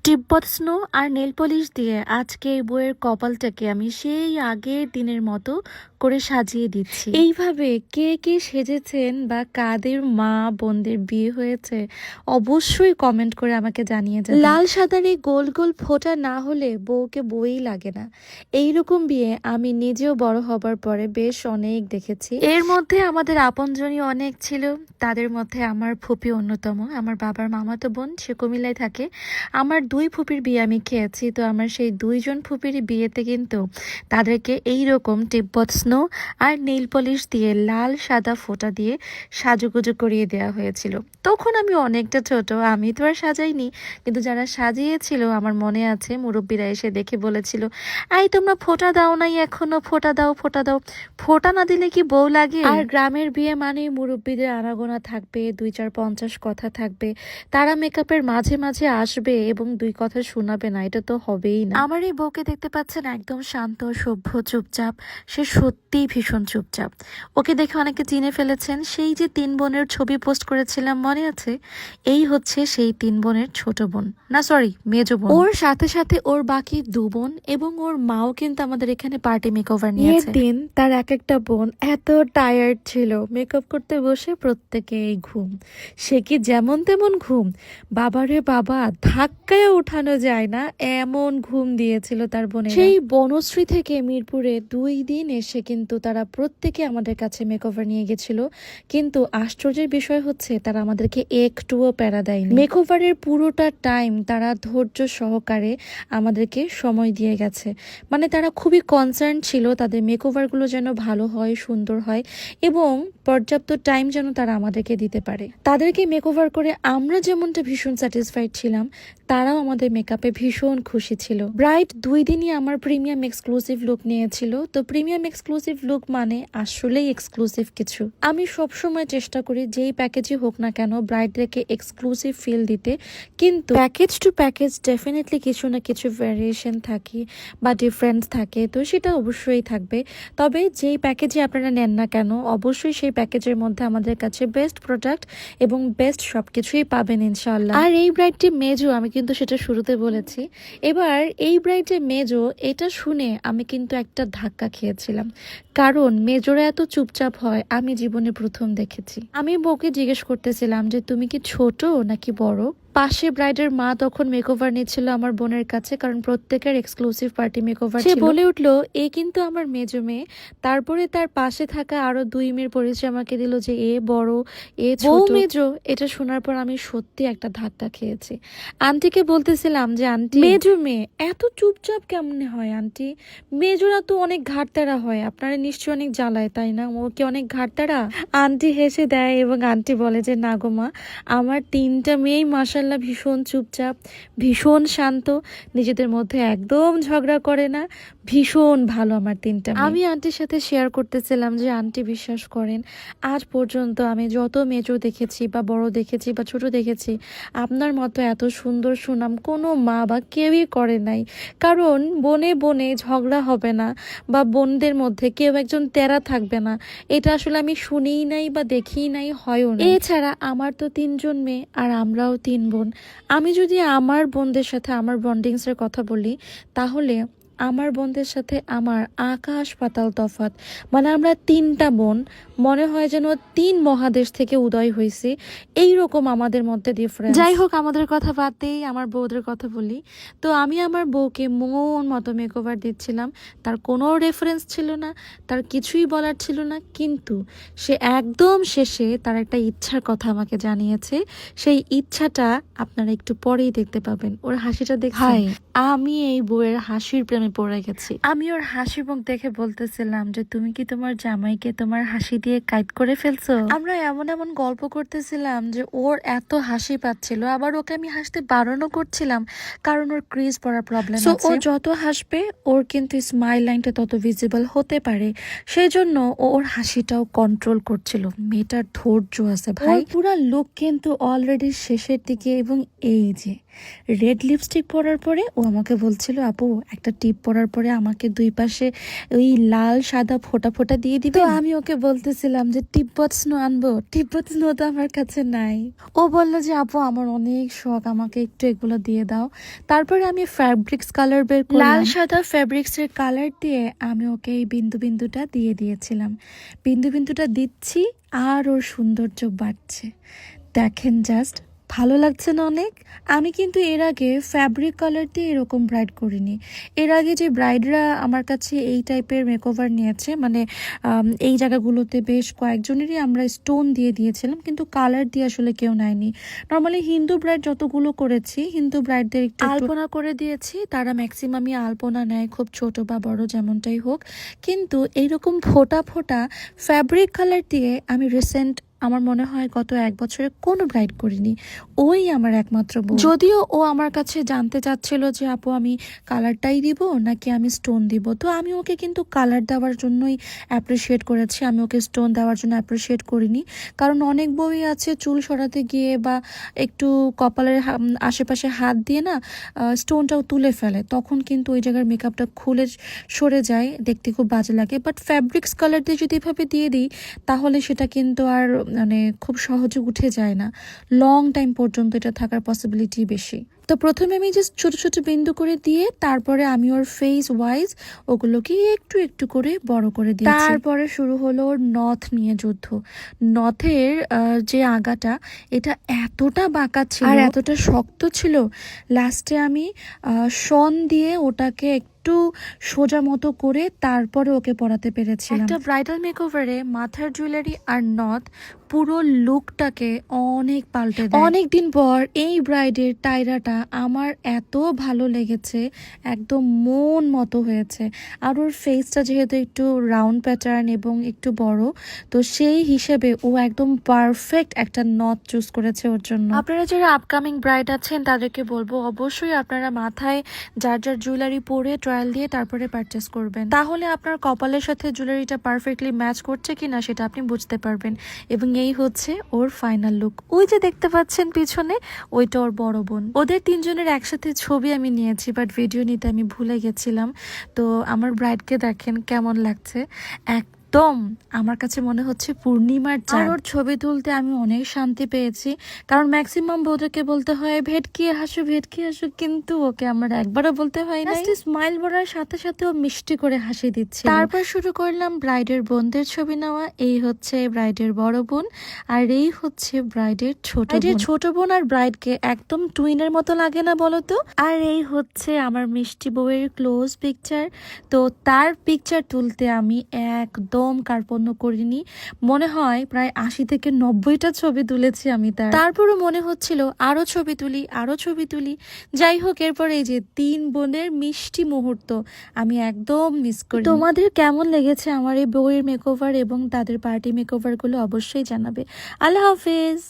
তিব্বত snow আর nail polish দিয়ে আজকে এই বইয়ের কপালটাকে আমি সেই আগের দিনের মতো করে সাজিয়ে দিচ্ছি। এইভাবে কে কে সেজেছেন বা কাদের মা বোনদের বিয়ে হয়েছে অবশ্যই কমেন্ট করে আমাকে জানিয়ে যাবেন। লাল সাদার এই গোল গোল ফোঁটা না হলে বউকে বই লাগে না। এইরকম বিয়ে আমি নিজেও বড় হবার পরে বেশ অনেক দেখেছি। এর মধ্যে আমাদের আপনজনই অনেক ছিল, তাদের মধ্যে আমার ফুপি অন্যতম। আমার বাবার মামাতো বোন, সে কুমিল্লায় থাকে। আমার দুই ফুপির বিয়ে আমি খেয়েছি, তো আমার সেই দুইজন ফুপির বিয়েতে কিন্তু তাদেরকে এইরকম তিব্বত স্নো আর নেইল পলিশ দিয়ে লাল সাদা ফোঁটা দিয়ে সাজুগুজু করিয়ে দেওয়া হয়েছিল। তখন আমি অনেকটা ছোট, আমি তো আর সাজাইনি, কিন্তু যারা সাজিয়েছিল আমার মনে আছে, মুরব্বীরা এসে দেখে বলেছিল, এই তোমরা ফোঁটা দাও নাই এখনো, ফোঁটা দাও ফোঁটা দাও। ফোঁটা না দিলে কি বউ লাগে? আর গ্রামের বিয়ে মানে মুরব্বীদের আনাগোনা থাকবে, 2-4-50 কথা থাকবে, তারা মেকআপের মাঝে মাঝে আসবে এবং দুই কথা শোনাবে না, এটা তো হবেই না। আমার এই বউকে দেখতে পাচ্ছেন, একদম শান্ত সভ্য চুপচাপ। সে সত্যিই ভীষণ চুপচাপ। ওকে দেখে অনেকে চিনে ফেলেছেন। সেই যে 3 বোনের ছবি পোস্ট করেছিলাম মনে আছে, এই হচ্ছে সেই 3 বোনের ছোট বোন, না সরি মেজো বোন। ওর সাথে সাথে ওর বাকি 2 বোন এবং ওর মাও কিন্তু আমাদের এখানে পার্টি মেকওভার নিয়েছে। দিন তার এক একটা বোন এত টায়ার্ড ছিল, মেকআপ করতে বসে প্রত্যেকেই ঘুম। সে কি যেমন তেমন ঘুম, বাবারে বাবা, ধাক্কায় উঠানো যায় না এমন ঘুম দিয়েছিল তার বোনের। সেই বনশ্রী থেকে মিরপুরে 2 দিন এসে কিন্তু তারা প্রত্যেকে আমাদের কাছে মেকওভার নিয়ে গেছিল, কিন্তু আশ্চর্যের বিষয় হচ্ছে তারা আমাদেরকে একটুও প্যারা দেয়নি। মেকওভারের পুরোটা টাইম তারা ধৈর্য সহকারে আমাদেরকে সময় দিয়ে গেছে। মানে তারা খুবই কনসার্ন ছিল তাদের মেকওভারগুলো যেন ভালো হয়, সুন্দর হয় এবং পর্যাপ্ত টাইম যেন তারা আমাদেরকে দিতে পারে। তাদেরকে মেকওভার করে আমরা যেমনটা ভীষণ স্যাটিসফাইড ছিলাম, তারাও আমাদের মেকআপে ভীষণ খুশি ছিল। ব্রাইড 2 দিনই আমার প্রিমিয়াম এক্সক্লুসিভ লুক নিয়েছিল। তো প্রিমিয়াম এক্সক্লুসিভ লুক মানে আসলেই এক্সক্লুসিভ কিছু। আমি সবসময় চেষ্টা করি যেই প্যাকেজই হোক না কেন ব্রাইডদেরকে এক্সক্লুসিভ ফিল দিতে, কিন্তু প্যাকেজ টু প্যাকেজ ডেফিনেটলি কিছু না কিছু ভ্যারিয়েশন থাকে বা ডিফারেন্স থাকে, তো সেটা অবশ্যই থাকবে। তবে যেই প্যাকেজে আপনারা নেন না কেন, অবশ্যই সেই প্যাকেজের মধ্যে আমাদের কাছে বেস্ট প্রোডাক্ট এবং বেস্ট সবকিছুই পাবেন ইনশাআল্লাহ। আর এই ব্রাইডটি মেজো, আমি কিন্তু সেটা শুরুতে বলেছি। এবার এই ব্রাইডে মেজো, এটা শুনে আমি কিন্তু একটা ধাক্কা খেয়েছিলাম, কারণ মেজোরা এত চুপচাপ হয় আমি জীবনে প্রথম দেখেছি। আমি বউকে জিজ্ঞেস করতেছিলাম যে তুমি কি ছোট নাকি বড়। পাশে ব্রাইডের মা তখন মেকওভার নিচ্ছিল আমার বোনের কাছে, কারণ প্রত্যেকের এক্সক্লুসিভ পার্টি মেকওভার ছিল। সে বলে উঠলো, এ কিন্তু আমার মেজো মেয়ে। তারপরে তার পাশে থাকা আরো 2 মেয়ের পরিচয় আমাকে দিল যে এ বড়, এ ছোট, মেজো। এটা শোনার পর আমি সত্যি একটা ধাক্কা খেয়েছি। আন্টিকে বলতেছিলাম যে আন্টি, মেজো মেয়ে এত চুপচাপ কেমনে হয় আন্টি? মেজোরা তো অনেক ঘাটতারা হয়, আপনারা নিশ্চয়ই অনেক জ্বালায় তাই না? ও কি অনেক ঘাটতারা? আন্টি হেসে দেয় এবং আন্টি বলে যে না গো মা, আমার 3টা মেয়েই মাশাআল্লাহ ভীষণ চুপচাপ, ভীষণ শান্ত, নিজেদের মধ্যে একদম ঝগড়া করে না, ভীষণ ভালো আমার 3টা মেয়ে। আমি আন্টির সাথে শেয়ার করতেছিলাম যে আন্টি বিশ্বাস করেন, আজ পর্যন্ত আমি যত মেজো দেখেছি বা বড় দেখেছি বা ছোট দেখেছি, আপনার মতো এত সুন্দর সুনাম কোনো মা বা কেউই করে নাই। কারণ বনে বনে ঝগড়া হবে না বা বোনদের মধ্যে কেউ একজন তেরা থাকবে না, এটা আসলে আমি শুনিই নাই বা দেখিই নাই, হয়ও না। এছাড়া আমার তো 3 জন মেয়ে আর আমরাও 3 বোন। আমি যদি আমার বোনদের সাথে আমার বন্ডিংসের কথা বলি, তাহলে আমার বোনদের সাথে আমার আকাশ পাতাল তফাৎ। মানে আমরা 3টা বোন, মনে হয় যেন 3 মহাদেশ থেকে উদয় হয়েছি, এইরকম আমাদের মধ্যে ডিফারেন্স। যাই হোক, আমাদের কথা বাদ দিয়েই আমার বউদের কথা বলি। তো আমি আমার বউকে মন মতো মেকওভার দিচ্ছিলাম, তার কোনো রেফারেন্স ছিল না, তার কিছুই বলার ছিল না, কিন্তু সে একদম শেষে তার একটা ইচ্ছার কথা আমাকে জানিয়েছে। সেই ইচ্ছাটা আপনারা একটু পরেই দেখতে পাবেন। ওর হাসিটা দেখেন, আমি এই বউয়ের হাসির প্রেমে পড়ে গেছি। আমি ওর হাসি মুখ দেখে বলতেছিলাম যে তুমি কি তোমার জামাইকে তোমার হাসি দিয়ে কাইট করে ফেলছো? আমরা এমন এমন গল্প করতেছিলাম যে ওর এত হাসি পাচ্ছিল, আবার ওকে আমি হাসতে বারণও করছিলাম, কারণ ওর ক্রিজ পড়ার প্রবলেম আছে। ও যত হাসবে ওর কিন্তু স্মাইল লাইনটা তত ভিজিবল হতে পারে, সেই জন্য ও ওর হাসিটাও কন্ট্রোল করছিল। মেয়েটার ধৈর্য আছে ভাই। পুরা লুক কিন্তু অলরেডি শেষের দিকে এবং এই যে রেড লিপস্টিক পরার পরে ও আমাকে বলছিল, আপু একটা টিপ পরার পরে আমাকে দুই পাশে ওই লাল সাদা ফোঁটা ফোঁটা দিয়ে দিবে। তো আমি ওকে বলতেছিলাম যে টিপবট স্নো আনবো, টিপবট স্নো তো আমার কাছে নাই। ও বললো যে আপু আমার অনেক শখ, আমাকে একটু এগুলো দিয়ে দাও। তারপরে আমি ফ্যাব্রিক্স কালার বের করলাম, লাল সাদা ফ্যাব্রিক্সের কালার দিয়ে আমি ওকে এই বিন্দু বিন্দুটা দিয়ে দিয়েছিলাম। বিন্দু বিন্দুটা দিচ্ছি আর ওর সৌন্দর্য বাড়ছে। দেখেন জাস্ট, ভালো লাগছে না অনেক? আমি কিন্তু এর আগে ফ্যাব্রিক কালার দিয়ে এরকম ব্রাইড করিনি। এর আগে যে ব্রাইডরা আমার কাছে এই টাইপের মেকওভার নিয়েছে, মানে এই জায়গাগুলোতে বেশ কয়েকজনেরই আমরা স্টোন দিয়ে দিয়েছিলাম, কিন্তু কালার দিয়ে আসলে কেউ নেয়নি। নর্মালি হিন্দু ব্রাইড যতগুলো করেছি, হিন্দু ব্রাইডদের একটু আলপনা করে দিয়েছি, তারা ম্যাক্সিমামই আলপনা নেয়, খুব ছোট বা বড় যেমনটাই হোক। কিন্তু এইরকম ফোটা ফোটা ফ্যাব্রিক কালার দিয়ে আমি রিসেন্ট আমার মনে হয় গত 1 বছরে কোনো ব্রাইড করিনি। ওই আমার একমাত্র বউ। যদিও ও আমার কাছে জানতে চাচ্ছিল যে আপু আমি কালারটাই দিব নাকি আমি স্টোন দিব, তো আমি ওকে কিন্তু কালার দেওয়ার জন্যই অ্যাপ্রিসিয়েট করেছি, আমি ওকে স্টোন দেওয়ার জন্য অ্যাপ্রিসিয়েট করিনি। কারণ অনেক বউই আছে চুল সরাতে গিয়ে বা একটু কপালের আশেপাশে হাত দিয়ে না স্টোনটাও তুলে ফেলে, তখন কিন্তু ওই জায়গার মেকআপটা খুলে সরে যায়, দেখতে খুব বাজে লাগে। বাট ফ্যাব্রিক্স কালার দিয়ে যদি এভাবে দিয়ে দিই তাহলে সেটা কিন্তু আর মানে খুব সহজে উঠে যায় না, লং টাইম পর্যন্ত এটা থাকার পসিবিলিটি বেশি। তো প্রথমে আমি জাস্ট ছোট ছোট বিন্দু করে দিয়ে তারপরে আমি ওর ফেস ওয়াইজ ওগুলোকে একটু একটু করে বড় করে দিই। তারপরে শুরু হলো ওর নথ নিয়ে যুদ্ধ। নথের যে আগাটা, এটা এতটা বাঁকা ছিল আর এতটা শক্ত ছিল, লাস্টে আমি শন দিয়ে ওটাকে একটু সোজা মতো করে তারপরে ওকে পরাতে পেরেছিলাম। একটা ব্রাইডাল মেকওভারে মাথার জুয়েলারি আর নথ পুরো লুকটাকে অনেক পাল্টে দেয়। অনেকদিন পর এই ব্রাইডের টায়রাটা আমার এত ভালো লেগেছে, একদম মন মতো হয়েছে। আর ওর ফেসটা যেহেতু একটু রাউন্ড প্যাটার্ন এবং একটু বড়, তো সেই হিসেবে ও একদম পারফেক্ট একটা নথ চুজ করেছে ওর জন্য। আপনারা যারা আপকামিং ব্রাইড আছেন তাদেরকে বলবো অবশ্যই আপনারা মাথায় যার যার জুয়েলারি পরে ট্রায়াল দিয়ে তারপরে পারচেস করবেন, তাহলে আপনার কপালের সাথে জুয়েলারিটা পারফেক্টলি ম্যাচ করছে কিনা সেটা আপনি বুঝতে পারবেন। এবং এই হচ্ছে ওর ফাইনাল লুক। ওই যে দেখতে পাচ্ছেন পিছনে, ওইটা ওর বড় বোন। ওদের তিনজনের একসাথে ছবি আমি নিয়েছি, বাট ভিডিও নিতে আমি ভুলে গেছিলাম। তো আমার ব্রাইডকে দেখেন কেমন লাগছে, একদম আমার কাছে মনে হচ্ছে পূর্ণিমার চাঁদ। আর ওর ছবি তুলতে আমি অনেক শান্তি পেয়েছি, কারণ ম্যাক্সিমাম বউদেরকে বলতে হয় ভেটকিয়ে হাসো ভেটকিয়ে হাসো, কিন্তু ওকে আমার একবারও বলতে হয় না। স্মাইল বলার সাথে সাথে ও মিষ্টি করে হাসি দিচ্ছে। তারপর শুরু করলাম ব্রাইডের বোনদের ছবি নেওয়া। এই হচ্ছে ব্রাইডের বড় বোন আর এই হচ্ছে ব্রাইডের ছোট বোন। ছোট বোন আর ব্রাইডকে একদম টুইনের মতো লাগে না বলো তো? আর এই হচ্ছে আমার মিষ্টি বউয়ের ক্লোজ পিকচার। তো তার পিকচার তুলতে আমি একদম কার্পণ্য করিনি, মনে হয় প্রায় 80 থেকে 90টা ছবি তুলেছি আমি তার। তারপরও মনে হচ্ছিল আরো ছবি তুলি আরো ছবি তুলি। যাই হোক, এরপর এই যে 3 বোনের মিষ্টি মুহূর্ত আমি একদম মিস করি। তোমাদের কেমন লেগেছে আমার এই বউয়ের মেকওভার এবং তাদের পার্টি মেকওভার গুলো অবশ্যই জানাবে। আল্লাহ হাফেজ।